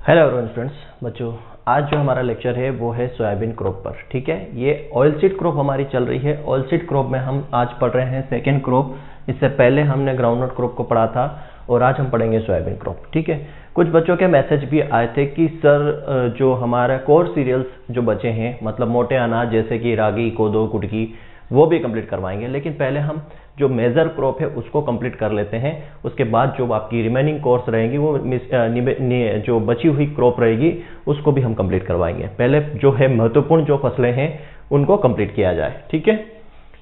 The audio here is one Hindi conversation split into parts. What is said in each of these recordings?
हेलो एवरीवन स्टूडेंट्स, बच्चों आज जो हमारा लेक्चर है वो है सोयाबीन क्रॉप पर। ठीक है, ये ऑयलसीड क्रॉप हमारी चल रही है। ऑयलसीड क्रॉप में हम आज पढ़ रहे हैं सेकेंड क्रॉप। इससे पहले हमने ग्राउंडनट क्रॉप को पढ़ा था और आज हम पढ़ेंगे सोयाबीन क्रॉप। ठीक है, कुछ बच्चों के मैसेज भी आए थे कि सर जो हमारा कोर सीरियल्स जो बचे हैं, मतलब मोटे अनाज जैसे कि रागी, कोदो, कुटकी, वो भी कंप्लीट करवाएंगे। लेकिन पहले हम जो मेजर क्रॉप है उसको कंप्लीट कर लेते हैं। उसके बाद जो आपकी रिमेनिंग कोर्स रहेंगी वो जो बची हुई क्रॉप रहेगी उसको भी हम कंप्लीट करवाएंगे। पहले जो है महत्वपूर्ण जो फसलें हैं उनको कंप्लीट किया जाए। ठीक है,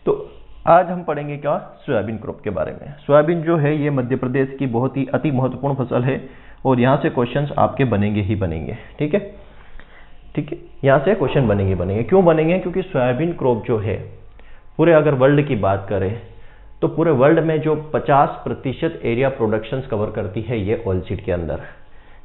तो आज हम पढ़ेंगे क्या, सोयाबीन क्रॉप के बारे में। सोयाबीन जो है ये मध्य प्रदेश की बहुत ही अति महत्वपूर्ण फसल है और यहाँ से क्वेश्चंस आपके बनेंगे ही बनेंगे। ठीक है, यहाँ से क्वेश्चन बनेंगे। क्यों बनेंगे? क्योंकि सोयाबीन क्रॉप जो है पूरे अगर वर्ल्ड की बात करें तो पूरे वर्ल्ड में जो 50% एरिया प्रोडक्शंस कवर करती है ये ऑयलसीड के अंदर।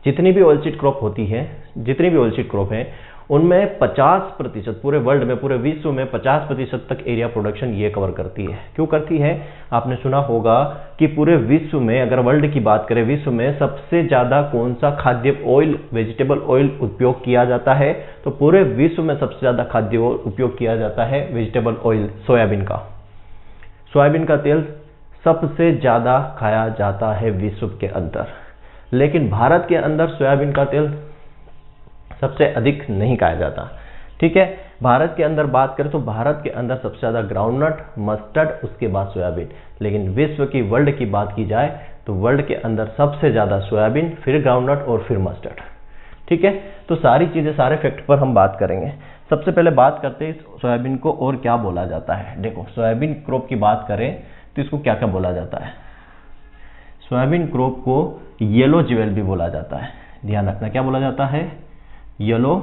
जितनी भी ऑयलसीड क्रॉप होती है, जितनी भी ऑयलसीड क्रॉप है उनमें 50% पूरे वर्ल्ड में, पूरे विश्व में 50% तक एरिया प्रोडक्शन ये कवर करती है। क्यों करती है? आपने सुना होगा कि पूरे विश्व में, अगर वर्ल्ड की बात करें, विश्व में सबसे ज्यादा कौन सा खाद्य ऑयल, वेजिटेबल ऑयल उपयोग किया जाता है? तो पूरे विश्व में सबसे ज्यादा खाद्य ऑयल उपयोग किया जाता है वेजिटेबल ऑयल, सोयाबीन का। सोयाबीन का तेल सबसे ज्यादा खाया जाता है विश्व के अंदर। लेकिन भारत के अंदर सोयाबीन का तेल सबसे अधिक नहीं खाया जाता। ठीक है, भारत के अंदर बात करें तो भारत के अंदर सबसे ज्यादा ग्राउंडनट, मस्टर्ड, उसके बाद सोयाबीन। लेकिन विश्व की, वर्ल्ड की बात की जाए तो वर्ल्ड के अंदर सबसे ज्यादा सोयाबीन, फिर ग्राउंडनट और फिर मस्टर्ड। ठीक है, तो सारी चीजें, सारे फैक्ट पर हम बात करेंगे। सबसे पहले बात करते हैं सोयाबीन को और क्या बोला जाता है। देखो, सोयाबीन क्रॉप की बात करें तो इसको क्या क्या बोला जाता है। सोयाबीन क्रॉप को येलो ज्वेल भी बोला जाता है। ध्यान रखना, क्या बोला जाता है? येलो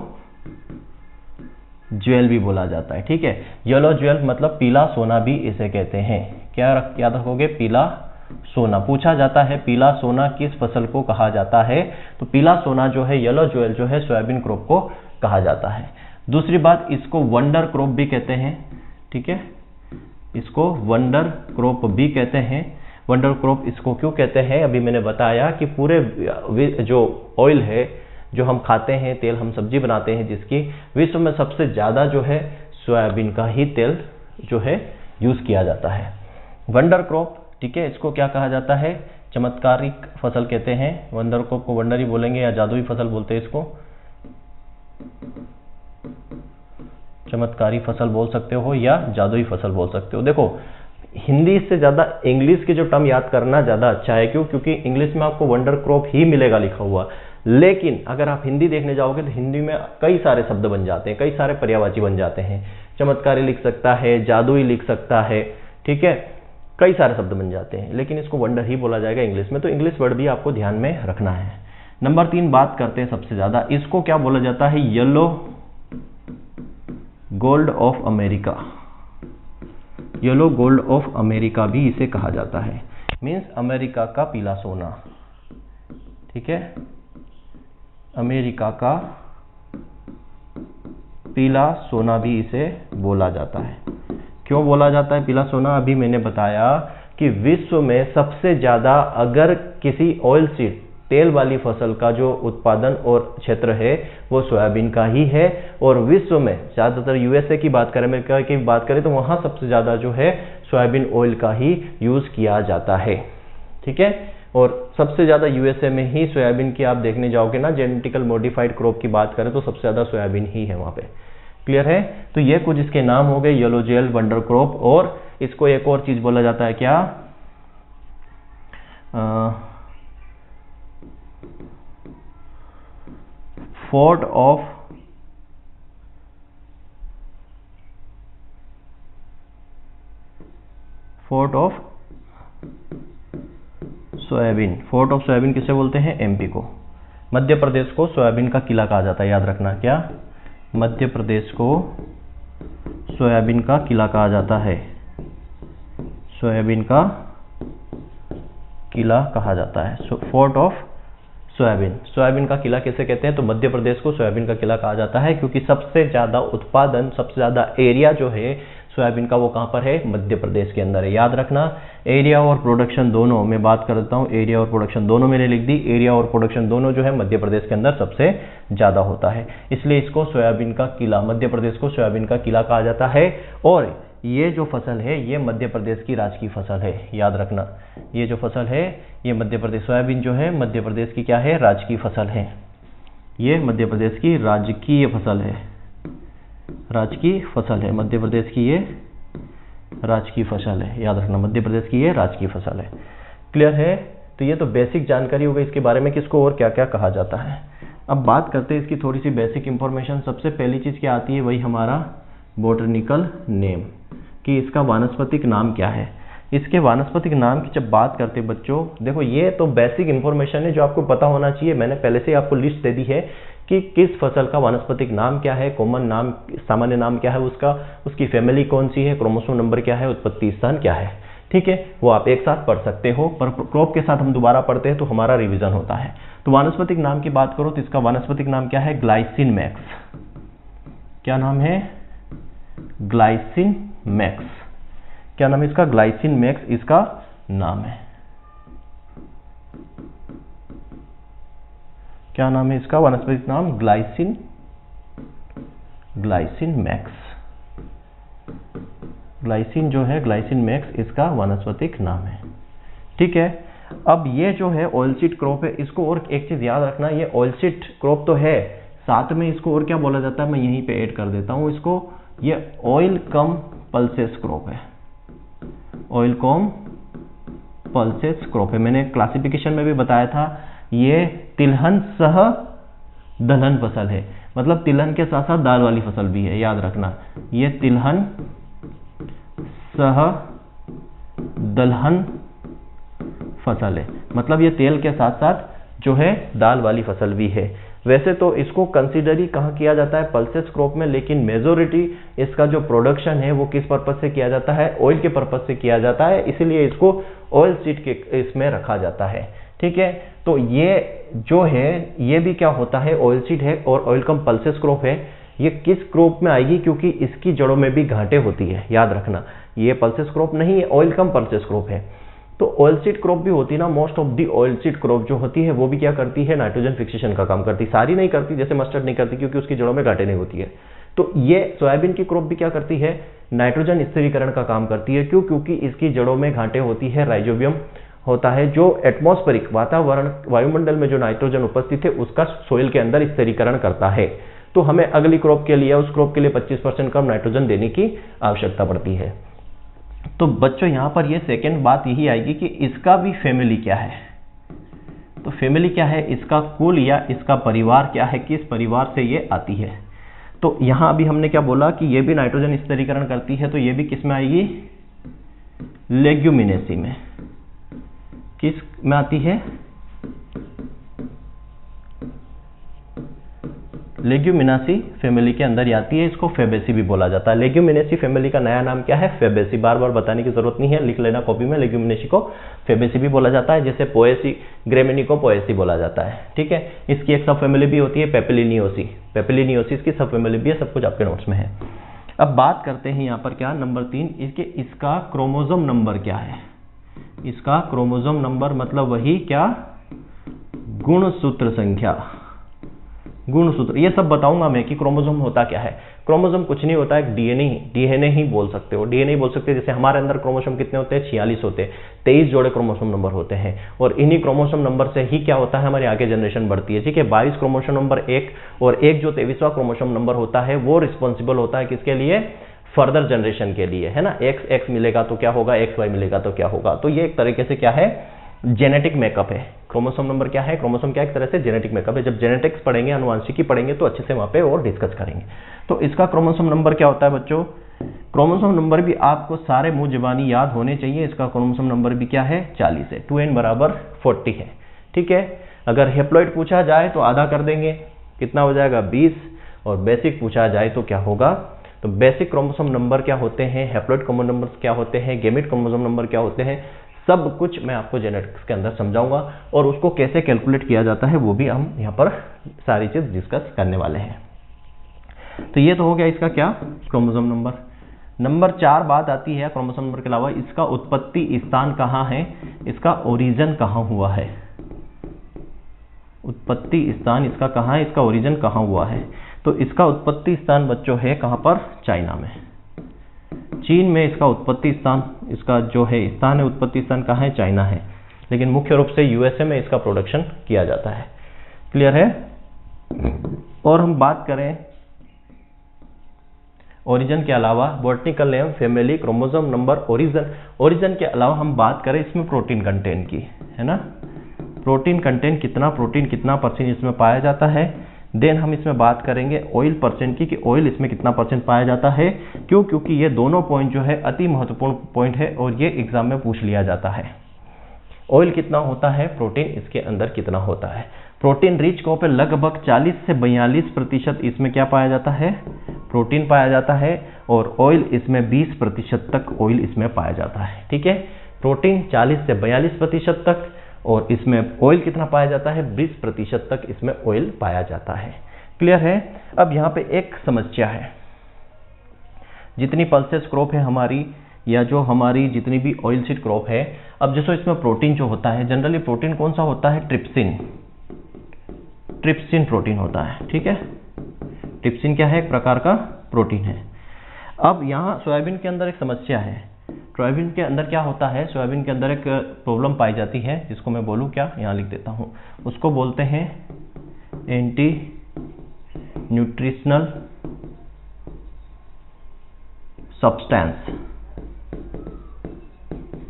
ज्वेल भी बोला जाता है। ठीक है, येलो ज्वेल मतलब पीला सोना भी इसे कहते हैं। क्या याद रखोगे? पीला सोना। पूछा जाता है पीला सोना किस फसल को कहा जाता है? तो पीला सोना जो है, येलो ज्वेल जो है, सोयाबीन क्रॉप को कहा जाता है। दूसरी बात, इसको वंडर क्रॉप भी कहते हैं। ठीक है, इसको वंडर क्रॉप भी कहते हैं। वंडर क्रॉप इसको क्यों कहते हैं? अभी मैंने बताया कि पूरे जो ऑयल है, जो हम खाते हैं, तेल हम सब्जी बनाते हैं जिसकी, विश्व में सबसे ज्यादा जो है सोयाबीन का ही तेल जो है यूज किया जाता है। वंडर क्रॉप, ठीक है, इसको क्या कहा जाता है? चमत्कारिक फसल कहते हैं। वंडर क्रॉप को वंडर ही बोलेंगे या जादुई फसल बोलते हैं इसको। चमत्कारी फसल बोल सकते हो या जादुई फसल बोल सकते हो। देखो, हिंदी से ज्यादा इंग्लिश के जो टर्म याद करना ज्यादा अच्छा है। क्यों? क्योंकि इंग्लिश में आपको वंडर क्रॉप ही मिलेगा लिखा हुआ। लेकिन अगर आप हिंदी देखने जाओगे तो हिंदी में कई सारे शब्द बन जाते हैं, कई सारे पर्यायवाची बन जाते हैं। चमत्कारी लिख सकता है, जादुई लिख सकता है, ठीक है, कई सारे शब्द बन जाते हैं। लेकिन इसको वंडर ही बोला जाएगा इंग्लिश में, तो इंग्लिश वर्ड भी आपको ध्यान में रखना है। नंबर 3 बात करते हैं सबसे ज्यादा, इसको क्या बोला जाता है? Yellow gold of America. Yellow gold of America भी इसे कहा जाता है। मींस अमेरिका का पीला सोना। ठीक है, अमेरिका का पीला सोना भी इसे बोला जाता है। क्यों बोला जाता है पीला सोना? अभी मैंने बताया कि विश्व में सबसे ज्यादा, अगर किसी ऑयल सीड, तेल वाली फसल का जो उत्पादन और क्षेत्र है वो सोयाबीन का ही है। और विश्व में ज्यादातर यूएसए की बात करें, अमेरिका की बात करें, तो वहां सबसे ज्यादा जो है सोयाबीन ऑयल का ही यूज किया जाता है। ठीक है, और सबसे ज्यादा यूएसए में ही सोयाबीन की आप देखने जाओगे ना, जेनेटिकल मॉडिफाइड क्रॉप की बात करें तो सबसे ज्यादा सोयाबीन ही है वहां पे। क्लियर है? तो ये कुछ इसके नाम हो गए, येलो जेल, वंडर क्रॉप। और इसको एक और चीज बोला जाता है, क्या? Fort of soybean. Fort of soybean किसे बोलते हैं? एमपी को। मध्य प्रदेश को सोयाबीन का किला कहा जाता है, याद रखना। क्या? मध्य प्रदेश को सोयाबीन का किला कहा जाता है। सोयाबीन का किला कहा जाता है, फोर्ट ऑफ सोयाबीन। सोयाबीन का किला किसे कहते हैं? तो मध्य प्रदेश को सोयाबीन का किला कहा जाता है, क्योंकि सबसे ज्यादा उत्पादन, सबसे ज्यादा एरिया जो है सोयाबीन का वो कहाँ पर है, मध्य प्रदेश के अंदर है। याद रखना, एरिया और प्रोडक्शन दोनों, मैं बात करता हूँ एरिया और प्रोडक्शन दोनों मैंने लिख दी। एरिया और प्रोडक्शन दोनों जो है मध्य प्रदेश के अंदर सबसे ज़्यादा होता है, इसलिए इसको सोयाबीन का किला, मध्य प्रदेश को सोयाबीन का किला कहा जाता है। और ये जो फसल है ये मध्य प्रदेश की राजकीय फसल है। याद रखना, ये जो फसल है ये मध्य प्रदेश, सोयाबीन जो है मध्य प्रदेश की क्या है, राजकीय फसल है। ये मध्य प्रदेश की राजकीय फसल है, राजकीय फसल है मध्य प्रदेश की, ये राजकीय फसल है। याद रखना, मध्य प्रदेश की ये राजकीय फसल है। क्लियर है? तो ये तो बेसिक जानकारी हो गई इसके बारे में, किसको और क्या क्या कहा जाता है। अब बात करते हैं इसकी थोड़ी सी बेसिक इंफॉर्मेशन। सबसे पहली चीज़ क्या आती है, वही हमारा बॉटनिकल नेम, कि इसका वानस्पतिक नाम क्या है। इसके वानस्पतिक नाम की जब बात करते हैं बच्चों, देखो ये तो बेसिक इंफॉर्मेशन है जो आपको पता होना चाहिए। मैंने पहले से आपको लिस्ट दे दी है कि किस फसल का वानस्पतिक नाम क्या है, कॉमन नाम, सामान्य नाम क्या है उसका, उसकी फैमिली कौन सी है, क्रोमोसोम नंबर क्या है, उत्पत्ति स्थान क्या है। ठीक है, वो आप एक साथ पढ़ सकते हो, पर क्रॉप के साथ हम दोबारा पढ़ते हैं तो हमारा रिवीजन होता है। तो वानस्पतिक नाम की बात करो तो इसका वानस्पतिक नाम क्या है, ग्लाइसिन मैक्स। क्या नाम है, ग्लाइसिन मैक्स। क्या नाम है इसका, ग्लाइसिन मैक्स इसका नाम है। क्या नाम है इसका वानस्पतिक नाम, ग्लाइसिन, ग्लाइसिन मैक्स। ग्लाइसिन जो है, ग्लाइसिन मैक्स इसका वानस्पतिक नाम है। ठीक है, अब ये जो है ऑयलसीड क्रॉप है, इसको और एक चीज याद रखना, ये ऑयलसीड क्रॉप तो है, साथ में इसको और क्या बोला जाता है, मैं यहीं पे ऐड कर देता हूं इसको, ये ऑयल कम पल्सेस क्रॉप है। ऑयल कम पल्सेस क्रॉप है। मैंने क्लासिफिकेशन में भी बताया था, ये तिलहन सह दलहन फसल है, मतलब तिलहन के साथ साथ दाल वाली फसल भी है। याद रखना, ये तिलहन सह दलहन फसल है, मतलब ये तेल के साथ साथ जो है दाल वाली फसल भी है। वैसे तो इसको कंसीडर ही कहाँ किया जाता है, पल्सेस क्रॉप में, लेकिन मेजोरिटी इसका जो प्रोडक्शन है वो किस पर्पज से किया जाता है, ऑयल के पर्पज से किया जाता है, इसीलिए इसको ऑयल सीड के इसमें रखा जाता है। ठीक है, तो ये जो है ये भी क्या होता है, ऑयल सीड है और ऑयल कम पल्सेस क्रॉप है। ये किस क्रॉप में आएगी, क्योंकि इसकी जड़ों में भी घाटे होती है। याद रखना, ये पल्सेस क्रॉप नहीं है, ऑयल कम पल्सेस क्रॉप है। तो ऑयल सीड क्रॉप भी होती है ना, most of the oil seed crop जो होती है वो भी क्या करती है, नाइट्रोजन फिक्सेशन का काम करती है। सारी नहीं करती, जैसे मस्टर्ड नहीं करती क्योंकि उसकी जड़ों में घाटे नहीं होती है। तो ये सोयाबीन की क्रॉप भी क्या करती है, नाइट्रोजन स्थिरीकरण का काम करती है। क्यों, क्योंकि इसकी जड़ों में घाटे होती है, राइजोबियम होता है जो एटमॉस्फेरिक वातावरण, वायुमंडल में जो नाइट्रोजन उपस्थित है उसका सोइल के अंदर स्थिरीकरण करता है। तो हमें अगली क्रॉप के लिए, उस क्रॉप के लिए 25% कम नाइट्रोजन देने की आवश्यकता पड़ती है। तो बच्चों यहां पर ये सेकेंड बात यही आएगी कि इसका भी फैमिली क्या है। तो फैमिली क्या है, इसका कुल या इसका परिवार क्या है, किस परिवार से ये आती है। तो यहां अभी हमने क्या बोला कि ये भी नाइट्रोजन स्थिरीकरण करती है, तो ये भी किस में आएगी, लेग्यूमिनेसी में। किस में आती है, लेग्यूमिनासी फैमिली के अंदर आती है। इसको फेबेसी भी बोला जाता है। लेग्यूमिनेसी फैमिली का नया नाम क्या है, फेबेसी। बार बार बताने की जरूरत नहीं है, लिख लेना कॉपी में। लेग्यूमिनेसी को फेबेसी भी बोला जाता है, जैसे पोएसी, ग्रेमिनी को पोएसी बोला जाता है। ठीक है, इसकी एक सब फैमिली भी होती है, पेपिलिनियोसी। पेपिलिनियोसी इसकी सब फैमिली भी है, सब कुछ आपके नोट्स में है। अब बात करते हैं यहाँ पर क्या, नंबर 3, इसका क्रोमोसोम नंबर क्या है। इसका क्रोमोसोम नंबर मतलब वही क्या, गुणसूत्र संख्या, गुणसूत्र। ये सब बताऊंगा मैं कि क्रोमोसोम होता क्या है। क्रोमोसोम कुछ नहीं होता, एक डीएनए ही बोल सकते हो। डीएनए बोल सकते हो, जैसे हमारे अंदर क्रोमोसोम कितने होते हैं, 46 होते हैं, 23 जोड़े क्रोमोसोम नंबर होते हैं। और इन्हीं क्रोमोसोम नंबर से ही क्या होता है, हमारी आगे जनरेशन बढ़ती है। ठीक है, 22 क्रोमोसोम नंबर एक, और एक जो 23वां क्रोमोसोम नंबर होता है वो रिस्पॉन्सिबल होता है किसके लिए, फर्दर जनरेशन के लिए, है ना। एक्स मिलेगा तो क्या होगा, XY मिलेगा तो क्या होगा। तो ये एक तरीके से क्या है, जेनेटिक मेकअप है। क्रोमोसोम नंबर क्या है, क्रोमोसोम क्या एक तरह से जेनेटिक मेकअप है। जब जेनेटिक्स पढ़ेंगे, अनुवांशिकी पढ़ेंगे तो अच्छे से वहां पे और डिस्कस करेंगे। तो इसका क्रोमोसोम नंबर क्या होता है बच्चों, क्रोमोसोम नंबर भी आपको सारे मुंह जुबानी याद होने चाहिए। इसका क्रोमोसोम नंबर भी क्या है, 40 है। 2n बराबर 40 है। ठीक है, अगर हेप्लॉइड पूछा जाए तो आधा कर देंगे, कितना हो जाएगा 20। और बेसिक पूछा जाए तो क्या होगा, तो बेसिक क्रोमोसोम नंबर क्या होते हैं, हेप्लॉइड क्रोमोसोम नंबर क्या होते हैं, गेमेट क्रोमोसोम नंबर क्या होते हैं, सब कुछ मैं आपको जेनेटिक्स के अंदर समझाऊंगा। और उसको कैसे कैलकुलेट किया जाता है वो भी हम यहाँ पर सारी चीज डिस्कस करने वाले हैं। तो ये तो हो गया इसका क्या, क्रोमोसोम नंबर। नंबर 4 बात आती है क्रोमोसोम नंबर के अलावा, इसका उत्पत्ति स्थान कहाँ है, इसका ओरिजिन कहाँ हुआ है, उत्पत्ति स्थान इसका कहाँ है, इसका ओरिजिन कहाँ हुआ है। तो इसका उत्पत्ति स्थान बच्चों है कहाँ पर, चाइना में, चीन में इसका उत्पत्ति स्थान, इसका जो है स्थान है, उत्पत्ति स्थान कहाँ है, चाइना है, लेकिन मुख्य रूप से यूएसए में इसका प्रोडक्शन किया जाता है। क्लियर है। और हम बात करें ओरिजिन के अलावा, botanical name, family, chromosome number, origin के अलावा हम बात करें इसमें प्रोटीन कंटेंट की, है ना, प्रोटीन कंटेंट कितना परसेंट इसमें पाया जाता है। देन हम इसमें बात करेंगे ऑयल परसेंट की, कि ऑयल इसमें कितना परसेंट पाया जाता है। क्यों, क्योंकि ये दोनों पॉइंट जो है अति महत्वपूर्ण पॉइंट है और ये एग्जाम में पूछ लिया जाता है। ऑयल कितना होता है, प्रोटीन इसके अंदर कितना होता है। प्रोटीन रिच क्रॉप पे लगभग 40 से 42% इसमें क्या पाया जाता है, प्रोटीन पाया जाता है, और ऑयल इसमें 20% तक ऑयल इसमें पाया जाता है। ठीक है, प्रोटीन 40 से 42% तक, और इसमें ऑयल कितना पाया जाता है, 20% तक इसमें ऑयल पाया जाता है। क्लियर है। अब यहाँ पे एक समस्या है, जितनी पल्सेस क्रॉप है हमारी, या जो हमारी जितनी भी ऑयल सीड क्रॉप है, अब जैसे इसमें प्रोटीन जो होता है, जनरली प्रोटीन कौन सा होता है, ट्रिप्सिन प्रोटीन होता है। ठीक है, ट्रिप्सिन क्या है, एक प्रकार का प्रोटीन है। अब यहाँ सोयाबीन के अंदर एक समस्या है, सोयाबीन के अंदर क्या होता है, सोयाबीन के अंदर एक प्रॉब्लम पाई जाती है, जिसको मैं बोलूँ क्या, यहाँ लिख देता हूँ, उसको बोलते हैं एंटी न्यूट्रिशनल सब्सटेंस।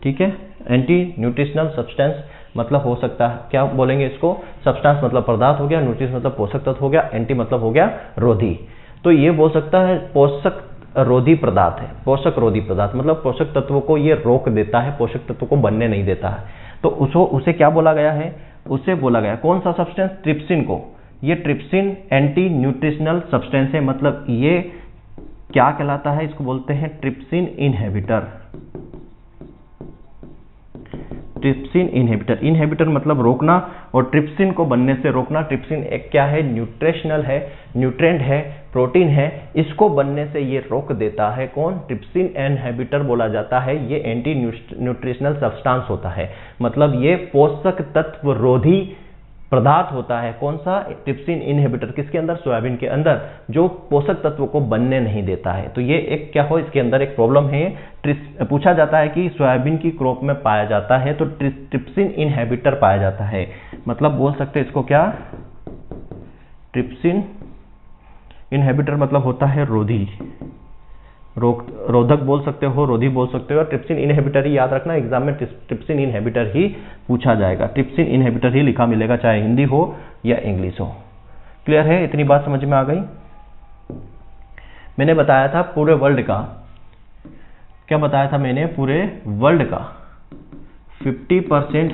ठीक है, एंटी न्यूट्रिशनल सब्सटेंस मतलब हो सकता है, क्या बोलेंगे इसको, सब्सटेंस मतलब पदार्थ हो गया, न्यूट्रिशन मतलब पोषक तत्व हो गया, एंटी मतलब हो गया रोधी। तो ये बोल सकता है पोषक रोधी पदार्थ है, पोषक रोधी पदार्थ मतलब पोषक तत्वों को ये रोक देता है, पोषक तत्वों को बनने नहीं देता है। तो उसे क्या बोला गया है, उसे बोला गया कौन सा सब्सटेंस, ट्रिप्सिन को। ये ट्रिप्सिन एंटी न्यूट्रिशनल सब्सटेंस है, मतलब ये क्या कहलाता है, इसको बोलते हैं trypsin inhibitor. Trypsin inhibitor, inhibitor मतलब रोकना, और ट्रिप्सिन को बनने से रोकना। ट्रिप्सिन एक क्या है, न्यूट्रिशनल है, न्यूट्रेंट है, प्रोटीन है, इसको बनने से ये रोक देता है। कौन, ट्रिप्सिन इनहिबिटर बोला जाता है। ये एंटी न्यूट्रिशनल सब्सटेंस होता है, मतलब ये पोषक तत्व रोधी पदार्थ होता है। कौन सा, ट्रिप्सिन इनहिबिटर, किसके अंदर, सोयाबीन के अंदर, जो पोषक तत्वों को बनने नहीं देता है। तो ये एक क्या हो, इसके अंदर एक प्रॉब्लम है। पूछा जाता है कि सोयाबीन की क्रॉप में पाया जाता है, तो ट्रिप्सिन इनहिबिटर पाया जाता है, मतलब बोल सकते हैं इसको क्या, ट्रिप्सिन इनहिबिटर मतलब होता है रोधी, रोधक बोल सकते हो, रोधी बोल सकते हो। ट्रिप्सिन इनहिबिटर ही याद रखना, एग्जाम में ट्रिप्सिन इनहिबिटर ही पूछा जाएगा, ट्रिप्सिन इनहिबिटर ही लिखा मिलेगा, चाहे हिंदी हो या इंग्लिश हो। क्लियर है, इतनी बात समझ में आ गई। मैंने बताया था पूरे वर्ल्ड का, क्या बताया था मैंने, पूरे वर्ल्ड का 50%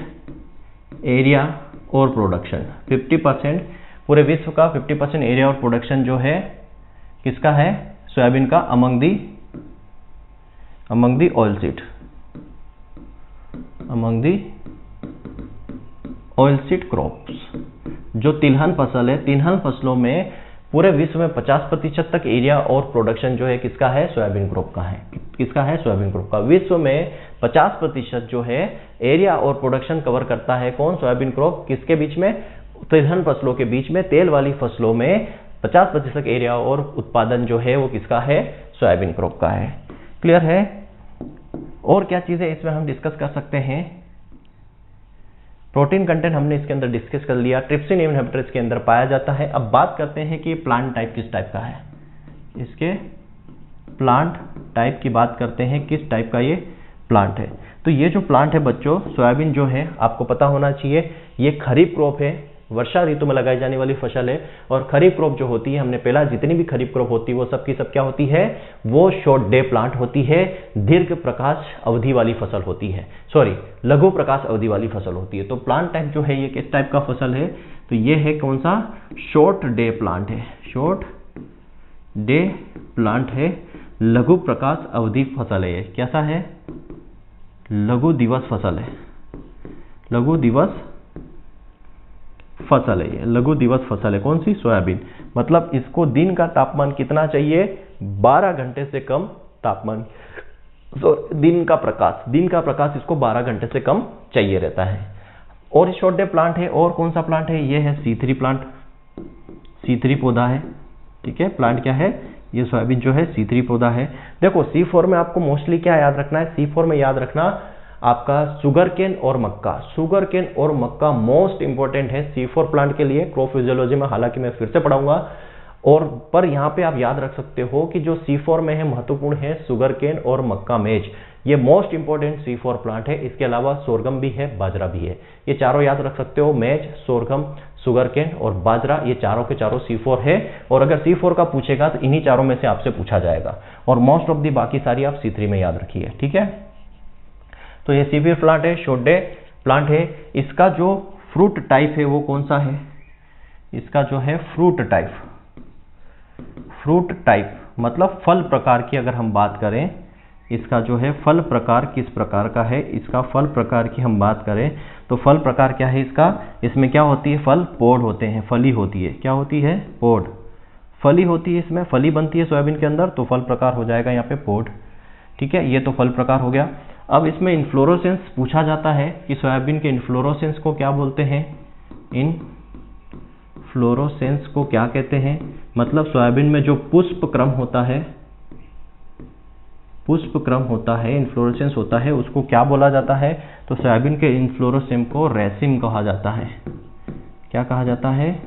एरिया और प्रोडक्शन, 50% पूरे विश्व का 50% एरिया और प्रोडक्शन जो है किसका है, सोयाबीन का, among the oil seed, among the oil seed crops. जो तिलहन फसल है, तिलहन फसलों में पूरे विश्व में 50% तक एरिया और प्रोडक्शन जो है किसका है, सोयाबीन क्रॉप का है। किसका है, सोयाबीन क्रॉप का। विश्व में 50% जो है एरिया और प्रोडक्शन कवर करता है कौन, सोयाबीन क्रॉप। किसके बीच में, तिलहन फसलों के बीच में। तेल वाली फसलों में 50% एरिया और उत्पादन जो है वो किसका है, सोयाबीन क्रॉप का है। क्लियर है। और क्या चीजें इसमें हम डिस्कस कर सकते हैं, प्रोटीन कंटेंट हमने इसके अंदर डिस्कस कर लिया, ट्रिप्सिन इनहिबिटर इसके अंदर पाया जाता है। अब बात करते हैं कि प्लांट टाइप किस टाइप का है, इसके प्लांट टाइप की बात करते हैं, किस टाइप का ये प्लांट है। तो ये जो प्लांट है बच्चों, सोयाबीन जो है आपको पता होना चाहिए, ये खरीफ क्रॉप है, वर्षा ऋतु में लगाई जाने वाली फसल है। और खरीफ क्रॉप जो होती है, हमने पहला जितनी भी खरीफ क्रॉप होती है वो सब की सब क्या होती है, वो शॉर्ट डे प्लांट होती है, दीर्घ प्रकाश अवधि वाली फसल होती है, सॉरी लघु प्रकाश अवधि वाली फसल होती है। तो प्लांट टाइप जो है ये किस टाइप का फसल है, तो ये है कौन सा, शॉर्ट डे प्लांट है, शॉर्ट डे प्लांट है, लघु प्रकाश अवधि फसल है। ये कैसा है, लघु दिवस फसल है, लघु दिवस फसल है, ये लघु दिवस फसल है। कौन सी, सोयाबीन। मतलब इसको दिन का तापमान कितना चाहिए, 12 घंटे से कम तापमान, दिन का प्रकाश इसको 12 घंटे से कम चाहिए रहता है। और शॉर्ट डे प्लांट है, और कौन सा प्लांट है, ये है C3 प्लांट, C3 पौधा है, ठीक है। प्लांट क्या है, ये सोयाबीन जो है C3 पौधा है। देखो C4 में आपको मोस्टली क्या याद रखना है, C4 में याद रखना आपका शुगर केन और मक्का। शुगर केन और मक्का मोस्ट इंपॉर्टेंट है C4 प्लांट के लिए क्रॉप फिजियोलॉजी में, हालांकि मैं फिर से पढ़ाऊंगा। और पर यहाँ पे आप याद रख सकते हो कि जो C4 में है महत्वपूर्ण है शुगर केन और मक्का मेज, ये मोस्ट इंपॉर्टेंट C4 प्लांट है। इसके अलावा सोरगम भी है, बाजरा भी है, ये चारों याद रख सकते हो, मेज, सोरगम, शुगर केन और बाजरा, ये चारों के चारों C4 है। और अगर C4 का पूछेगा तो इन्हीं चारों में से आपसे पूछा जाएगा, और मोस्ट ऑफ दी बाकी सारी आप C3 में याद रखिए, ठीक है। तो ये C4 प्लांट है, शॉर्ट डे प्लांट है। इसका जो फ्रूट टाइप है वो कौन सा है, इसका जो है फ्रूट टाइप मतलब फल प्रकार की अगर हम बात करें, इसका जो है फल प्रकार किस प्रकार का है, इसका फल प्रकार की हम बात करें तो फल प्रकार क्या है इसका, इसमें क्या होती है, फल पोड होते हैं, फली होती है, क्या होती है, पोड, फली होती है, इसमें फली बनती है सोयाबीन के अंदर, तो फल प्रकार हो जाएगा यहाँ पे पोड, ठीक है। ये तो फल प्रकार हो गया। अब इसमें इन्फ्लोरोसेंस पूछा जाता है कि सोयाबीन के इन्फ्लोरोसेंस को क्या बोलते हैं, इन्फ्लोरोसेंस को क्या कहते हैं, मतलब सोयाबीन में जो पुष्प क्रम होता है, इन्फ्लोरेसेंस होता है, उसको क्या बोला जाता है, तो सोयाबीन के इन्फ्लोरेसेंस को रेसिम कहा जाता है। क्या कहा जाता है,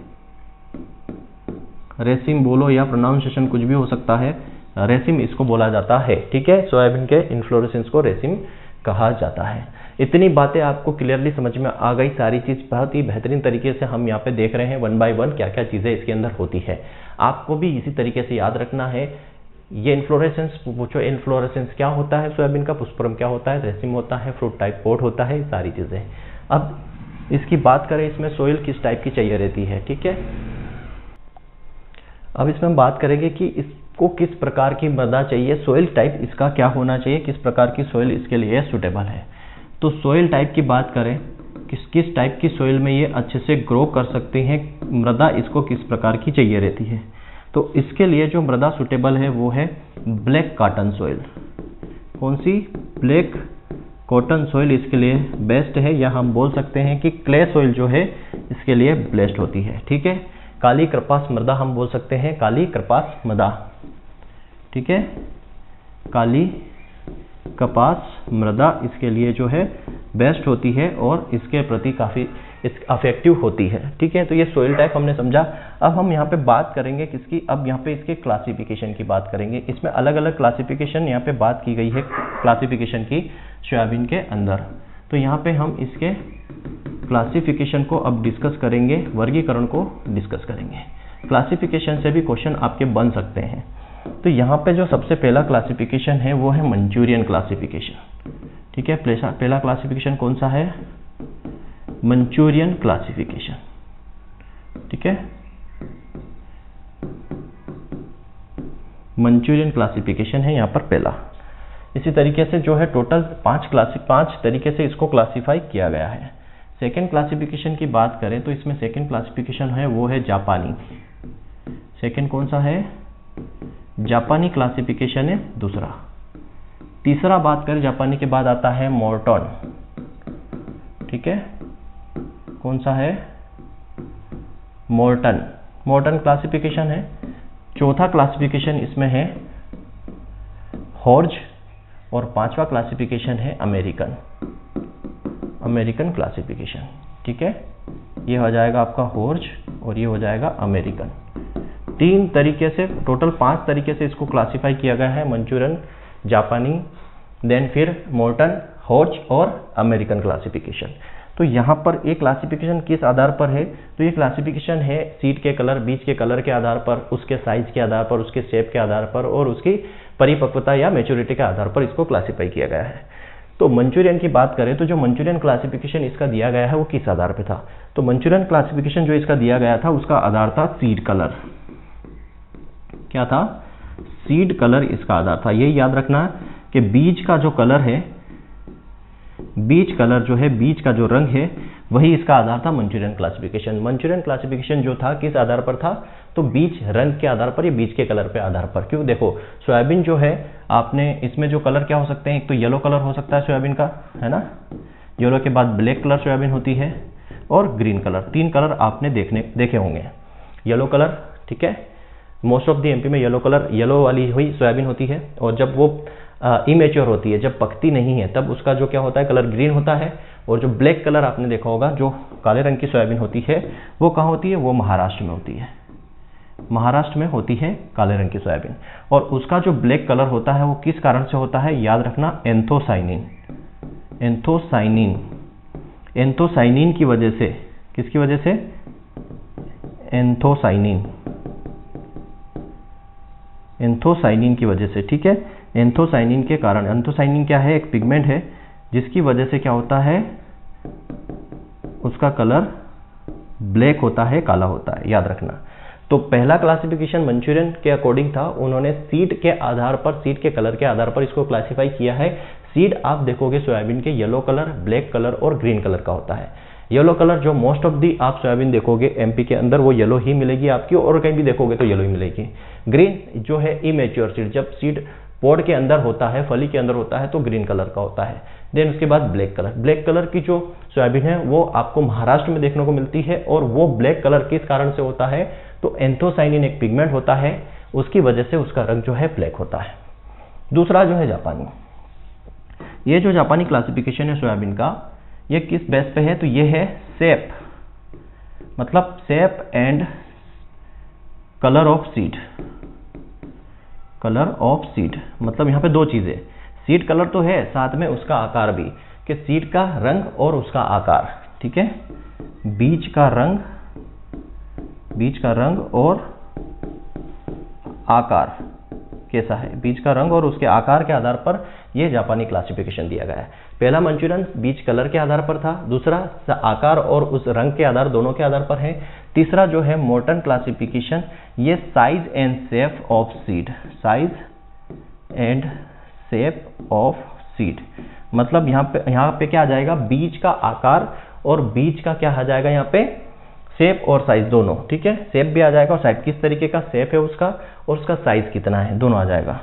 रेसिम बोलो या प्रोनाउंसिएशन कुछ भी हो सकता है, रेसिम इसको बोला जाता है, ठीक है। सोयाबीन के इन्फ्लोरेसेंस को रेसिम कहा जाता है। इतनी बातें आपको क्लियरली समझ में आ गई, सारी चीज़ बहुत ही बेहतरीन तरीके से हम यहाँ पे देख रहे हैं 1 बाय 1 क्या क्या चीज़ें इसके अंदर होती है। आपको भी इसी तरीके से याद रखना है। ये इन्फ्लोरेसेंस पूछो, इन्फ्लोरेसेंस क्या होता है सोयाबीन का, पुष्पक्रम क्या होता है, रेसिम होता है, फ्रूट टाइप पोड होता है, सारी चीज़ें। अब इसकी बात करें, इसमें सोइल किस टाइप की चाहिए रहती है, ठीक है। अब इसमें हम बात करेंगे कि इसको किस प्रकार की मृदा चाहिए, सोइल टाइप इसका क्या होना चाहिए, किस प्रकार की सोइल इसके लिए सुटेबल है। तो सोइल टाइप की बात करें, किस टाइप की सोइल में ये अच्छे से ग्रो कर सकते हैं, मृदा इसको किस प्रकार की चाहिए रहती है। तो इसके लिए जो मृदा सुटेबल है वो है ब्लैक कॉटन सोइल। कौन सी, ब्लैक कॉटन सोइल इसके लिए बेस्ट है, या हम बोल सकते हैं कि क्ले सोइल जो है इसके लिए बेस्ट होती है, ठीक है। काली कपास मृदा हम बोल सकते हैं, काली कपास मृदा, ठीक है, काली कपास मृदा इसके लिए जो है बेस्ट होती है और इसके प्रति काफ़ी अफेक्टिव होती है, ठीक है। तो ये सोइल टाइप हमने समझा। अब हम यहाँ पे बात करेंगे किसकी, अब यहाँ पे इसके क्लासिफिकेशन की बात करेंगे। इसमें अलग अलग क्लासिफिकेशन यहाँ पे बात की गई है क्लासिफिकेशन की सोयाबीन के अंदर। तो यहाँ पे हम इसके क्लासिफिकेशन को अब डिस्कस करेंगे, वर्गीकरण को डिस्कस करेंगे। क्लासिफिकेशन से भी क्वेश्चन आपके बन सकते हैं। तो यहाँ पे जो सबसे पहला क्लासिफिकेशन है वो है मंचूरियन क्लासिफिकेशन, ठीक है। पहला क्लासिफिकेशन कौन सा है, मंचूरियन क्लासिफिकेशन, ठीक है। मंचूरियन क्लासिफिकेशन है यहाँ पर पहला। इसी तरीके से जो है टोटल 5 तरीके से इसको क्लासिफाई किया गया है। सेकेंड क्लासिफिकेशन की बात करें तो इसमें सेकेंड क्लासिफिकेशन है वो है जापानी। सेकेंड कौन सा है, जापानी क्लासिफिकेशन है दूसरा। तीसरा बात करें जापानी के बाद आता है मोर्टन, ठीक है। कौन सा है, मोर्टन क्लासिफिकेशन है। चौथा क्लासिफिकेशन इसमें है हॉर्ज, और पांचवा क्लासिफिकेशन है अमेरिकन क्लासिफिकेशन, ठीक है। ये हो जाएगा आपका हॉर्ज और ये हो जाएगा अमेरिकन। 3 तरीके से, टोटल 5 तरीके से इसको क्लासिफाई किया गया है, मंचूरियन, जापानी, देन फिर मोर्टन, हॉर्ज और अमेरिकन क्लासिफिकेशन। तो यहाँ पर एक क्लासिफिकेशन किस आधार पर है, तो ये क्लासिफिकेशन है सीड के कलर, बीज के कलर के आधार पर, उसके साइज के आधार पर, उसके शेप के आधार पर और उसकी परिपक्वता या मैच्योरिटी के आधार पर इसको क्लासिफाई किया गया है। तो मंचूरियन की बात करें तो जो मंचूरियन क्लासिफिकेशन इसका दिया गया है वो किस आधार पर था, तो मंचूरियन क्लासिफिकेशन जो इसका दिया गया था उसका आधार था सीड कलर। क्या था, सीड कलर इसका आधार था। यही याद रखना कि बीज का जो कलर है, बीज कलर जो है, बीज का जो रंग है, वही इसका आधार था मंचूरियन क्लासिफिकेशन। मंचूरियन क्लासिफिकेशन जो था किस आधार पर था, तो बीज रंग के आधार पर या बीज के कलर पे आधार पर। क्यों, देखो सोयाबीन जो है, आपने इसमें जो कलर क्या हो सकते हैं, एक तो येलो कलर हो सकता है सोयाबीन का, है ना, येलो के बाद ब्लैक कलर सोयाबीन होती है और ग्रीन कलर, 3 कलर आपने देखे होंगे। येलो कलर, ठीक है, मोस्ट ऑफ द एमपी में येलो कलर, येलो वाली हुई सोयाबीन होती है, और जब वो इमेच्योर होती है, जब पकती नहीं है, तब उसका जो क्या होता है, कलर ग्रीन होता है। और जो ब्लैक कलर आपने देखा होगा, जो काले रंग की सोयाबीन होती है, वो कहाँ होती है, वो महाराष्ट्र में होती है। महाराष्ट्र में होती है काले रंग की सोयाबीन। और उसका जो ब्लैक कलर होता है वो किस कारण से होता है, याद रखना, एंथोसाइनिन। एंथोसाइनिन, एंथोसाइनिन की वजह से, किसकी वजह से, एंथोसाइनिन, एंथोसाइनिन की वजह से, ठीक है, एंथोसाइनिन के कारण। एंथोसाइनिन क्या है, एक पिगमेंट है जिसकी वजह से क्या होता है, उसका कलर ब्लैक होता है, काला होता है, याद रखना। तो पहला क्लासिफिकेशन मंचूरियन के अकॉर्डिंग था, उन्होंने सीड के आधार पर, सीड के कलर के आधार पर इसको क्लासिफाई किया है। सीड आप देखोगे सोयाबीन के येलो कलर, ब्लैक कलर और ग्रीन कलर का होता है। येलो कलर जो मोस्ट ऑफ दी आप सोयाबीन देखोगे एमपी के अंदर, वो येलो ही मिलेगी आपकी, और कहीं भी देखोगे तो येलो ही मिलेगी। ग्रीन जो है इमेच्योर सीड, जब सीड पॉड के अंदर होता है, फली के अंदर होता है, तो ग्रीन कलर का होता है। देन उसके बाद ब्लैक कलर, ब्लैक कलर की जो सोयाबीन है वो आपको महाराष्ट्र में देखने को मिलती है। और वो ब्लैक कलर किस कारण से होता है, तो एंथोसाइनिन एक पिगमेंट होता है, उसकी वजह से उसका रंग जो है ब्लैक होता है। दूसरा जो है जापानी, ये जो जापानी क्लासिफिकेशन है सोयाबीन का, ये किस बेस पे है, तो ये है शेप, मतलब shape and colour of seed. Colour of seed मतलब यहाँ पे दो चीजें, सीड कलर तो है, साथ में उसका आकार भी, कि सीड का रंग और उसका आकार, ठीक है, बीज का रंग, बीज का रंग और आकार कैसा है, बीज का रंग और उसके आकार के आधार पर यह जापानी क्लासिफिकेशन दिया गया है। पहला मंचूरियन बीज कलर के आधार पर था, दूसरा आकार और उस रंग के आधार, दोनों के आधार पर है। तीसरा जो है मोर्टन क्लासिफिकेशन, ये size and shape of seed, size and shape of seed, मतलब यहाँ पे क्या आ जाएगा, बीज का आकार और बीज का क्या आ जाएगा, यहाँ पे शेप और साइज दोनों, ठीक है, शेप भी आ जाएगा और साइज किस तरीके का शेप है उसका, और उसका साइज कितना है, दोनों आ जाएगा,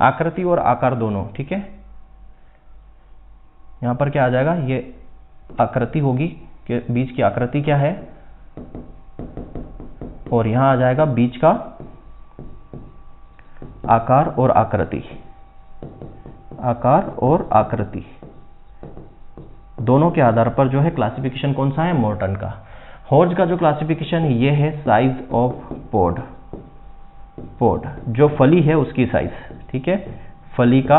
आकृति और आकार दोनों, ठीक है। यहाँ पर क्या आ जाएगा, ये आकृति होगी कि बीज की आकृति क्या है, और यहाँ आ जाएगा बीज का आकार और आकृति, आकार और आकृति दोनों के आधार पर जो है क्लासिफिकेशन कौन सा है, मोर्टन का। हॉर्ज का जो क्लासिफिकेशन ये है साइज ऑफ पॉड, पॉड जो फली है उसकी साइज, ठीक है, फली का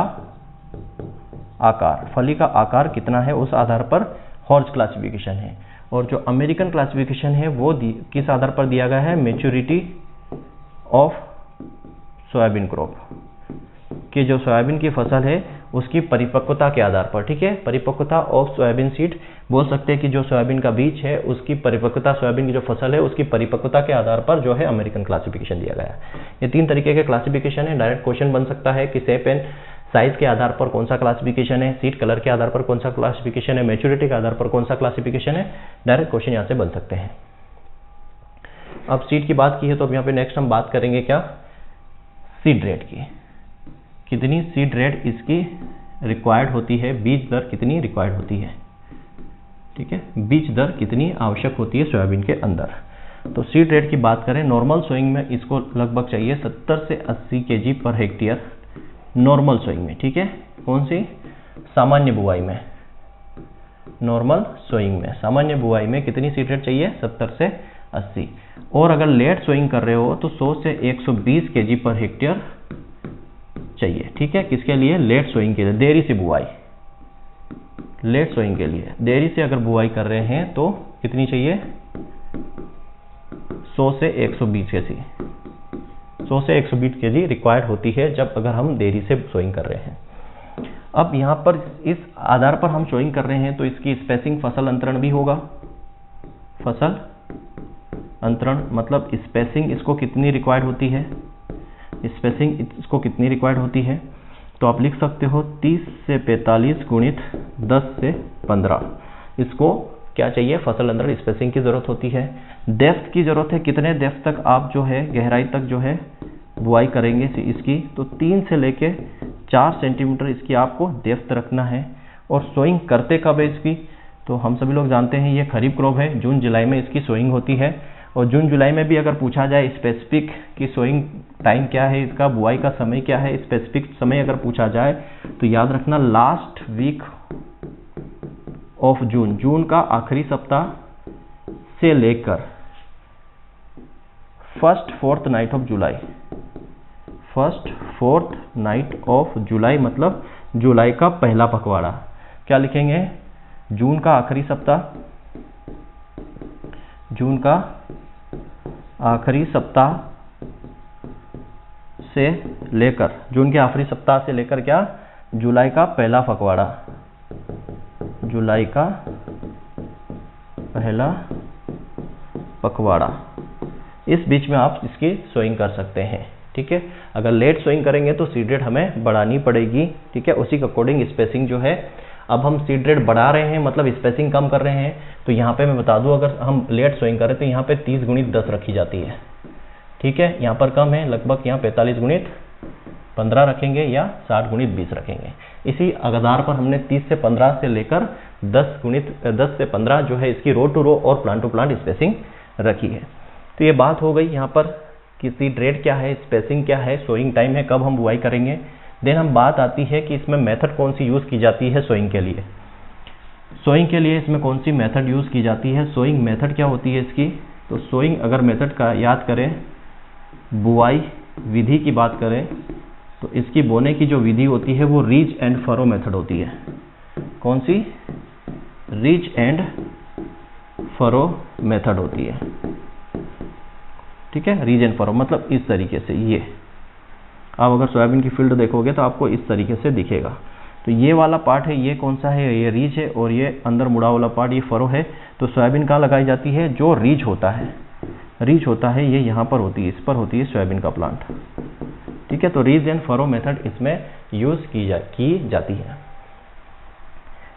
आकार, फली का आकार कितना है उस आधार पर हॉर्ज क्लासिफिकेशन है। और जो अमेरिकन क्लासिफिकेशन है वो किस आधार पर दिया गया है, मैच्योरिटी ऑफ सोयाबीन क्रॉप, कि जो सोयाबीन की फसल है उसकी परिपक्वता के आधार पर, ठीक है, परिपक्वता ऑफ सोयाबीन सीड बोल सकते हैं कि जो सोयाबीन का बीज है उसकी परिपक्वता, सोयाबीन की जो फसल है उसकी परिपक्वता के आधार पर जो है अमेरिकन क्लासिफिकेशन दिया गया है। ये 3 तरीके के क्लासिफिकेशन है। डायरेक्ट क्वेश्चन बन सकता है कि शेप एंड साइज के आधार पर कौन सा क्लासिफिकेशन है, सीड कलर के आधार पर कौन सा क्लासिफिकेशन है, मैच्योरिटी के आधार पर कौन सा क्लासिफिकेशन है, डायरेक्ट क्वेश्चन यहाँ से बन सकते हैं। अब सीड की बात की है तो अब यहाँ पे नेक्स्ट हम बात करेंगे क्या, सीड रेट की, कितनी सीड रेट इसकी रिक्वायर्ड होती है, बीज दर कितनी रिक्वायर्ड होती है, ठीक है, बीज दर कितनी आवश्यक होती है सोयाबीन के अंदर। तो सीड रेट की बात करें, नॉर्मल सोइंग में इसको लगभग चाहिए 70 से 80 KG per hectare, normal sowing में, ठीक है, कौन सी, सामान्य बुआई में, नॉर्मल सोइंग में, सामान्य बुआई में कितनी सीड रेट चाहिए, 70 से 80। और अगर लेट सोइंग कर रहे हो तो 100 से 120 केजी पर हेक्टेयर चाहिए, ठीक है, किसके लिए, लेट सोइंग के लिए, देरी से बुआई, लेट सोइंग के लिए देरी से अगर बुआई कर रहे हैं तो कितनी चाहिए, 100 से 120 केजी, 100 से 120 केजी रिक्वायर्ड होती है जब अगर हम देरी से सोइंग कर रहे हैं। अब यहाँ पर इस आधार पर हम सोइंग कर रहे हैं तो इसकी स्पेसिंग, फसल अंतरण भी होगा, फसल अंतरण मतलब स्पेसिंग इसको कितनी रिक्वायर्ड होती है, स्पेसिंग इसको कितनी रिक्वायर्ड होती है, तो आप लिख सकते हो 30 से 45 गुणित 10 से 15। इसको क्या चाहिए, फसल अंतर स्पेसिंग की ज़रूरत होती है, डेप्थ की ज़रूरत है, कितने डेप्थ तक आप जो है गहराई तक जो है बुआई करेंगे इसकी, तो 3 से लेके 4 सेंटीमीटर इसकी आपको डेप्थ रखना है। और सोइंग करते कब है इसकी, तो हम सभी लोग जानते हैं ये खरीफ क्रॉप है, जून जुलाई में इसकी सोइंग होती है। और जून जुलाई में भी अगर पूछा जाए स्पेसिफिक कि सोइंग टाइम क्या है इसका, बुआई का समय क्या है, स्पेसिफिक समय अगर पूछा जाए तो याद रखना लास्ट वीक ऑफ जून, जून का आखिरी सप्ताह से लेकर first fourth night of July, first fourth night of July मतलब जुलाई का पहला पखवाड़ा। क्या लिखेंगे, जून का आखिरी सप्ताह, जून का आखिरी सप्ताह से लेकर, जून के आखिरी सप्ताह से लेकर क्या, जुलाई का पहला पखवाड़ा, जुलाई का पहला पखवाड़ा, इस बीच में आप इसकी सोइंग कर सकते हैं। ठीक है, अगर लेट सोइंग करेंगे तो सीड रेट हमें बढ़ानी पड़ेगी। ठीक है, उसी के अकॉर्डिंग स्पेसिंग जो है, अब हम सीड रेट बढ़ा रहे हैं मतलब स्पेसिंग कम कर रहे हैं, तो यहाँ पे मैं बता दूं अगर हम लेट सोइंग करें तो यहाँ पे 30 गुणित 10 रखी जाती है। ठीक है, यहाँ पर कम है, लगभग यहाँ 45 गुणित 15 रखेंगे या 60 गुणित 20 रखेंगे। इसी आधार पर हमने 30 से 15 से लेकर 10 से 15 जो है इसकी रो टू रो और प्लांट टू प्लांट स्पेसिंग रखी है। तो ये बात हो गई यहाँ पर कि सीड रेट क्या है, स्पेसिंग क्या है, सोइंग टाइम है, कब हम बुआई करेंगे। देन हम बात आती है कि इसमें मेथड कौन सी यूज़ की जाती है सोइंग के लिए। सोइंग के लिए इसमें कौन सी मेथड यूज़ की जाती है, सोइंग मेथड क्या होती है इसकी, तो सोइंग अगर मेथड का याद करें, बुआई विधि की बात करें तो इसकी बोने की जो विधि होती है वो रीज एंड फरो मेथड होती है। कौन सी, रीज एंड फरो मेथड होती है। ठीक है, रीज एंड फरो मतलब इस तरीके से, ये आप अगर सोयाबीन की फील्ड देखोगे तो आपको इस तरीके से दिखेगा। तो ये वाला पार्ट है, ये कौन सा है, ये रीज है, और ये अंदर मुड़ा वाला पार्ट ये फरो है। तो सोयाबीन कहाँ लगाई जाती है, जो रीज होता है, रीज होता है ये यहाँ पर होती है, इस पर होती है सोयाबीन का प्लांट। ठीक है, तो रीज एंड फरो मेथड इसमें यूज की जाती है।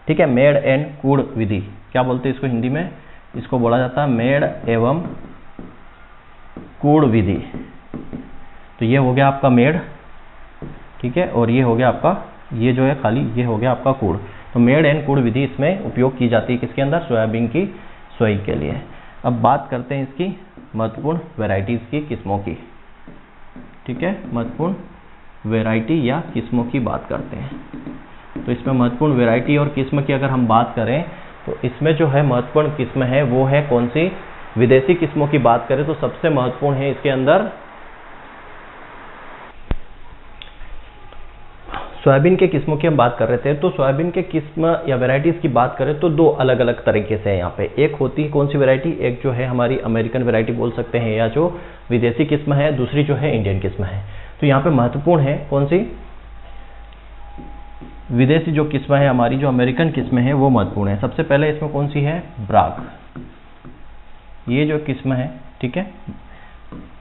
ठीक है, मेड़ एंड कूड़ विधि क्या बोलते हैं इसको हिंदी में, इसको बोला जाता है मेड़ एवं कूड़ विधि। तो ये हो गया आपका मेड़, ठीक है, और ये हो गया आपका, ये जो है खाली ये हो गया आपका कूड़। तो मेड़ एंड कूड़ विधि इसमें उपयोग की जाती है किसके अंदर, सोयाबीन की सोई के लिए। अब बात करते हैं इसकी महत्वपूर्ण वेराइटीज़ की, किस्मों की। ठीक है, महत्वपूर्ण वेराइटी या किस्मों की बात करते हैं। तो इसमें महत्वपूर्ण वेराइटी और किस्म की अगर हम बात करें तो इसमें जो है महत्वपूर्ण किस्म है वो है कौन सी, विदेशी किस्मों की बात करें तो सबसे महत्वपूर्ण है इसके अंदर सोयाबीन के किस्मों की हम बात कर रहे थे। तो सोयाबीन के किस्म या वेराइटीज़ की बात करें तो दो अलग अलग तरीके से है यहाँ पे। एक होती है कौन सी वेराइटी, एक जो है हमारी अमेरिकन वेराइटी बोल सकते हैं या जो विदेशी किस्म है, दूसरी जो है इंडियन किस्म है। तो यहाँ पे महत्वपूर्ण है कौन सी, विदेशी जो किस्म है हमारी, जो अमेरिकन किस्म है वो महत्वपूर्ण है। सबसे पहले इसमें कौन सी है, ब्राग, ये जो किस्म है, ठीक है,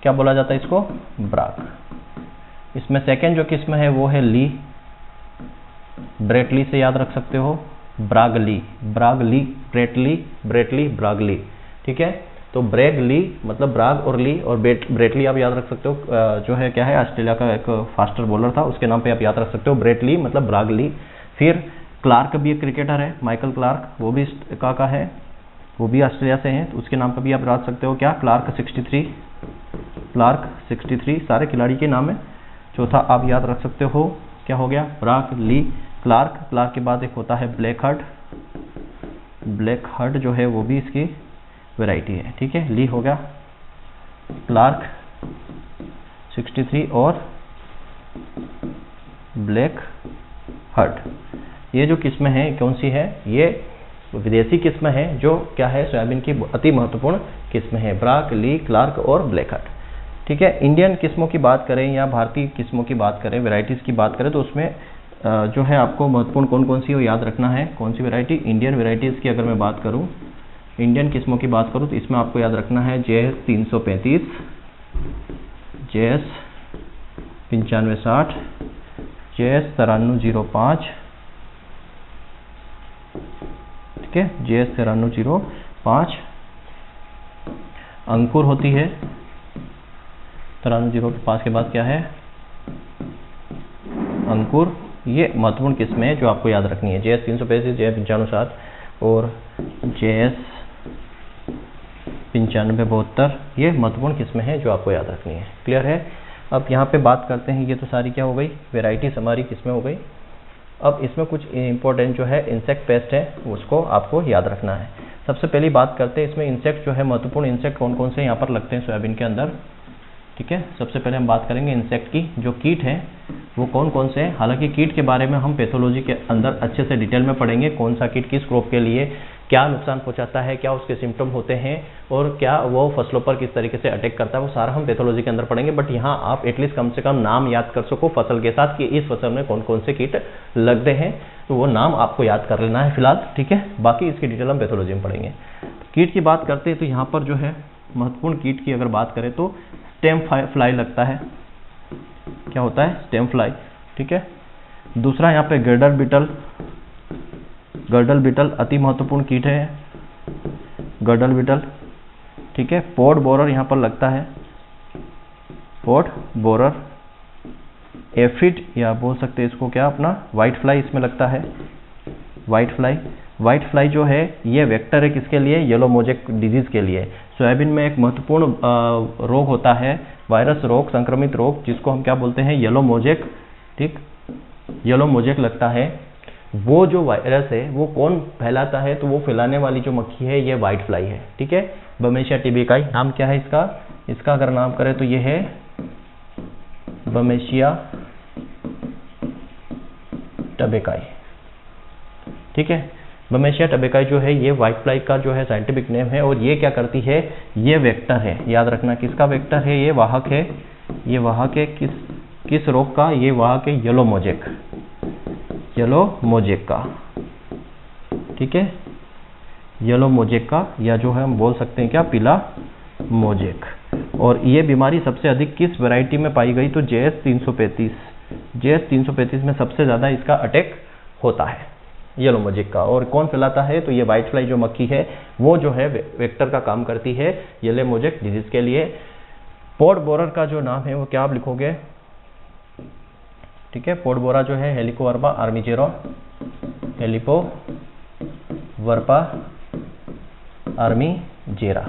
क्या बोला जाता है इसको, ब्राग। इसमें सेकेंड जो किस्म है वो है ली, ब्रेटली से याद रख सकते हो, ब्रागली, ब्रागली, ब्रेटली, ब्रागली। ठीक है, तो ब्रेगली मतलब ब्राग और ली, और ब्रेटली आप याद रख सकते हो, जो है क्या है, ऑस्ट्रेलिया का एक फास्टर बॉलर था, उसके नाम पे आप याद रख सकते हो, ब्रेटली मतलब ब्रागली। फिर क्लार्क भी एक क्रिकेटर है, माइकल क्लार्क, वो भी का है, वो भी ऑस्ट्रेलिया से हैं, तो उसके नाम पर भी आप याद सकते हो क्या, क्लार्क 63, क्लार्क 63 सारे खिलाड़ी के नाम है। चौथा आप याद रख सकते हो, क्या हो गया, ब्राग, ली, क्लार्क। क्लार्क के बाद एक होता है ब्लैक हर्ट, ब्लैक हर्ट जो है वो भी इसकी वैरायटी है। ठीक है, ली हो गया, क्लार्क 63 और ब्लैक हर्ट। ये जो किस्म है कौन सी है, ये विदेशी किस्म है जो क्या है, सोयाबीन की अति महत्वपूर्ण किस्म है, ब्राग, ली, क्लार्क और ब्लैक हर्ट। ठीक है, इंडियन किस्मों की बात करें या भारतीय किस्मों की बात करें, वेराइटीज़ की बात करें, तो उसमें जो है आपको महत्वपूर्ण कौन कौन सी हो याद रखना है। कौन सी वैरायटी, इंडियन वेराइटीज़ की अगर मैं बात करूं, इंडियन किस्मों की बात करूं तो इसमें आपको याद रखना है JS 335, JS 9560, JS 9305, ठीक है, JS 9305 अंकुर होती है। 9305 के बाद क्या है, अंकुर। ये महत्वपूर्ण किस्में हैं जो आपको याद रखनी है, JS 335, JS 9507 और JS 9572, ये महत्वपूर्ण किस्में हैं जो आपको याद रखनी है। क्लियर है। अब यहाँ पे बात करते हैं, ये तो सारी क्या हो गई, वेराइटीज हमारी किस्में हो गई। अब इसमें कुछ इंपॉर्टेंट जो है इंसेक्ट पेस्ट है, उसको आपको याद रखना है। सबसे पहली बात करते हैं, इसमें इंसेक्ट जो है, महत्वपूर्ण इंसेक्ट कौन कौन से यहाँ पर लगते हैं सोयाबीन के अंदर, ठीक है। सबसे पहले हम बात करेंगे इंसेक्ट की, जो कीट हैं वो कौन कौन से हैं। हालांकि कीट के बारे में हम पैथोलॉजी के अंदर अच्छे से डिटेल में पढ़ेंगे, कौन सा कीट किस क्रॉप के लिए क्या नुकसान पहुंचाता है, क्या उसके सिम्टम होते हैं और क्या वो फसलों पर किस तरीके से अटैक करता है, वो सारा हम पैथोलॉजी के अंदर पढ़ेंगे। बट यहाँ आप एटलीस्ट कम से कम नाम याद कर सको फसल के साथ कि इस फसल में कौन कौन से कीट लगते हैं, तो वो नाम आपको याद कर लेना है फिलहाल, ठीक है। बाकी इसकी डिटेल हम पैथोलॉजी में पढ़ेंगे। कीट की बात करते हैं तो यहाँ पर जो है महत्वपूर्ण कीट की अगर बात करें तो स्टेम फ्लाई लगता है। क्या होता है, स्टेम फ्लाई, ठीक है। दूसरा यहाँ पे गर्डल बीटल, गर्डल बीटल अति महत्वपूर्ण कीट है, गर्डल बीटल, ठीक है। पॉड बोरर यहाँ पर लगता है, पॉड बोरर। एफिड या बोल सकते हैं इसको क्या, अपना व्हाइट फ्लाई इसमें लगता है, व्हाइट फ्लाई। व्हाइट फ्लाई जो है ये वेक्टर है किसके लिए, येलो मोजेक डिजीज के लिए। सोयाबीन में एक महत्वपूर्ण रोग होता है, वायरस रोग, संक्रमित रोग, जिसको हम क्या बोलते हैं, येलो मोजेक, ठीक, येलो मोजेक लगता है। वो जो वायरस है वो कौन फैलाता है, तो वो फैलाने वाली जो मक्खी है ये व्हाइट फ्लाई है, ठीक है। बमेशिया टिबिकाई नाम क्या है इसका, इसका अगर नाम करें तो ये है बमेशिया टबेकाई, ठीक है। बमेशिया टबेकाई जो है ये व्हाइट फ्लाई का जो है साइंटिफिक नेम है, और ये क्या करती है, ये वेक्टर है, याद रखना किसका वेक्टर है, ये वाहक है, ये वाहक है किस रोग का, ये वाहक है येलो मोजेक, येलो मोजेक का, ठीक है, येलो मोजेक का, या जो है हम बोल सकते हैं क्या, पीला मोजेक। और ये बीमारी सबसे अधिक किस वैरायटी में पाई गई, तो JS 335, JS 335 में सबसे ज़्यादा इसका अटैक होता है येलो मोजेक का। और कौन फैलाता है, तो ये व्हाइट फ्लाई जो मक्खी है वो जो है वेक्टर का काम करती है येलो मोजेक डिजीज के लिए। पॉड बोरर का जो नाम है वो क्या आप लिखोगे, ठीक है। पॉड बोरा जो है हेलिकोवर्पा आर्मीजेरो, हेलिकोवर्पा आर्मीजेरा,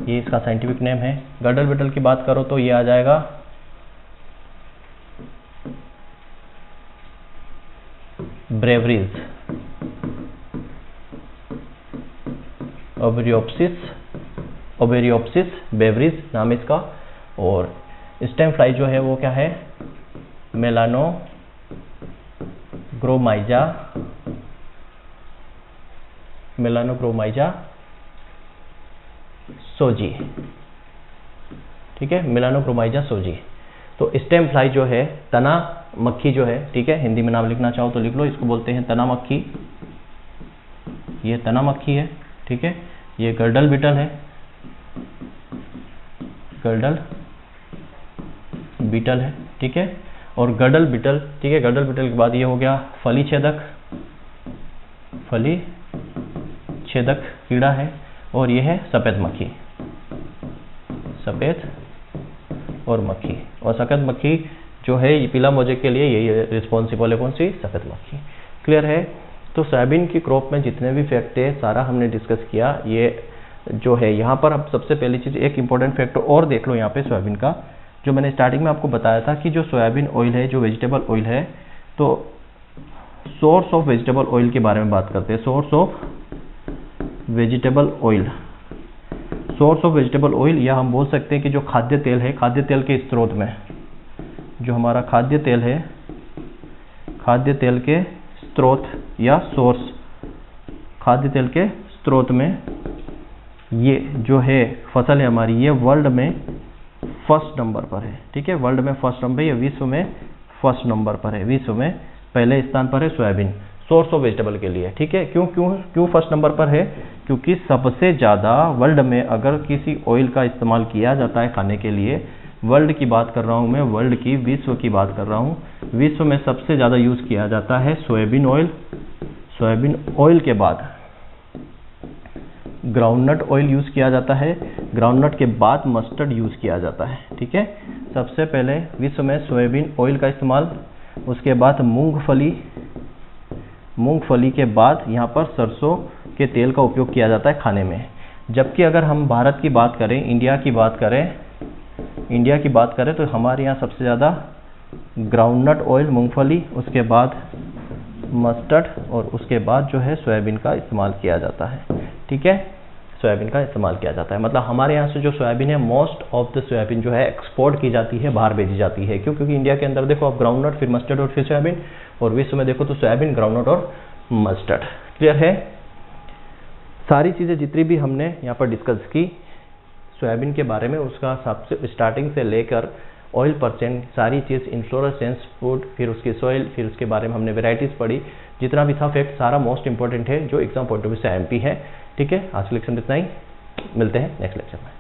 ये इसका साइंटिफिक नेम है। गर्डल बीटल की बात करो तो ये आ जाएगा ब्रेवरीज, ओबेरियोप्सिस बेवरीज नाम इसका। और स्टेम फ्लाई जो है वो क्या है, मेलानोग्रोमाइजा, मेलानोग्रोमाइजा सोजी, ठीक है, मेलानोग्रोमाइजा सोजी। तो स्टेम फ्लाई जो है तना मक्खी जो है, ठीक है, हिंदी में नाम लिखना चाहो तो लिख लो, इसको बोलते हैं तना मक्खी, ये तना मक्खी है, ठीक है। ये गर्डल बीटल है, गर्डल बीटल है, ठीक है। और गर्डल बीटल, ठीक है, गर्डल बीटल के बाद ये हो गया फली छेदक, फली छेदक कीड़ा है। और ये है सफेद मक्खी, सफेद और मक्खी। और सफेद मक्खी जो है ये पीला मोजेक के लिए यही रिस्पॉन्सिबल है, कौन सी, सफेद मक्खी। क्लियर है। तो सोयाबीन की क्रॉप में जितने भी फैक्ट है सारा हमने डिस्कस किया। ये जो है यहाँ पर अब सबसे पहली चीज़ एक इंपॉर्टेंट फैक्ट और देख लो यहाँ पे सोयाबीन का, जो मैंने स्टार्टिंग में आपको बताया था कि जो सोयाबीन ऑयल है, जो वेजिटेबल ऑयल है, तो सोर्स ऑफ वेजिटेबल ऑयल के बारे में बात करते हैं। Source of vegetable oil, source of vegetable oil, या हम बोल सकते हैं कि जो खाद्य तेल है, खाद्य तेल के स्रोत में, जो हमारा खाद्य तेल है, खाद्य तेल के स्रोत या सोर्स, खाद्य तेल के स्रोत में ये जो है फसल है हमारी, ये वर्ल्ड में फर्स्ट नंबर पर है, ठीक है। वर्ल्ड में फर्स्ट नंबर, ये विश्व में फर्स्ट नंबर पर है, विश्व में पहले स्थान पर है सोयाबीन सोर्स ऑफ वेजिटेबल के लिए, ठीक है। क्यों फर्स्ट नंबर पर है, क्योंकि सबसे ज़्यादा वर्ल्ड में अगर किसी ऑयल का इस्तेमाल किया जाता है खाने के लिए वर्ल्ड की बात कर रहा हूँ मैं, वर्ल्ड की, विश्व की बात कर रहा हूँ। विश्व में सबसे ज़्यादा यूज़ किया जाता है सोयाबीन ऑयल। सोयाबीन ऑयल के बाद ग्राउंडनट ऑयल यूज़ किया जाता है, ग्राउंडनट के बाद मस्टर्ड यूज़ किया जाता है। ठीक है, सबसे पहले विश्व में सोयाबीन ऑयल का इस्तेमाल, उसके बाद मूंगफली के बाद यहाँ पर सरसों के तेल का उपयोग किया जाता है खाने में। जबकि अगर हम भारत की बात करें, इंडिया की बात करें तो हमारे यहाँ सबसे ज़्यादा ग्राउंडनट ऑयल, मूंगफली, उसके बाद मस्टर्ड और उसके बाद जो है सोयाबीन का इस्तेमाल किया जाता है। ठीक है, सोयाबीन का इस्तेमाल किया जाता है। मतलब हमारे यहाँ से जो सोयाबीन है, मोस्ट ऑफ द सोयाबीन जो है एक्सपोर्ट की जाती है, बाहर भेजी जाती है। क्यों? क्योंकि इंडिया के अंदर देखो आप ग्राउंडनट, फिर मस्टर्ड और फिर सोयाबीन, और विश्व में देखो तो सोयाबीन, ग्राउंडनट और मस्टर्ड। क्लियर है? सारी चीज़ें जितनी भी हमने यहाँ पर डिस्कस की सोयाबीन के बारे में, उसका सबसे स्टार्टिंग से लेकर ऑयल परसेंट, सारी चीज़, इन्फ्लोरेसेंस, फूड, फिर उसकी सॉइल, फिर उसके बारे में हमने वेराइटीज़ पढ़ी, जितना भी था फैक्ट सारा मोस्ट इंपॉर्टेंट है जो एग्जाम पॉइंट ऑफ व्यू से एमपी है। ठीक है, आज के लेक्चर में इतना ही, मिलते हैं नेक्स्ट लेक्चर में।